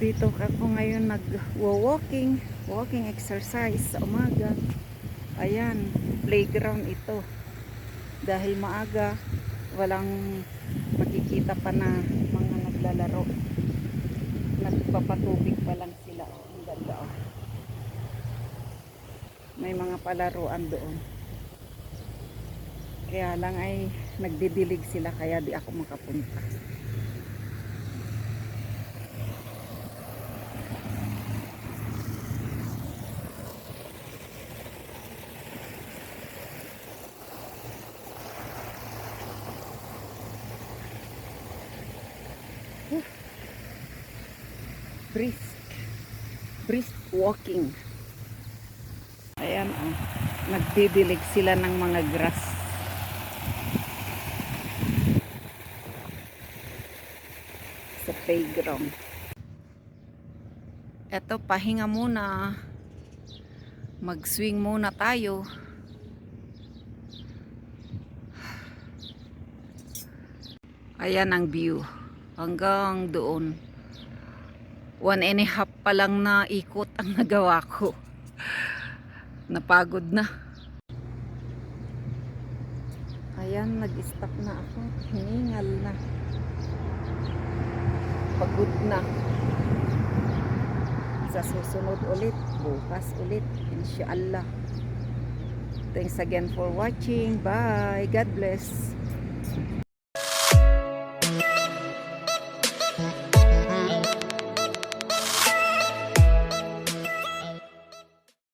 Dito ako ngayon walking exercise sa umaga. Ayan, playground ito. Dahil maaga, walang makikita pa na mga naglalaro. Nagpapatubig pa lang sila. Ang ganda, oh. May mga palaruan doon. Kaya lang ay nagdidilig sila kaya di ako makapunta. Brisk walking. Ayan, oh. Nagdidilig sila ng mga grass. Sa playground. Eto, pahinga muna. Mag-swing muna tayo. Ayan ang view. Hanggang doon. 1.5 pa lang na ikot ang nagawa ko. Napagod na. Ayan, nag-stop na ako. Hiningal na. Pagod na. Sa susunod ulit. Bukas ulit. Inshallah. Thanks again for watching. Bye. God bless.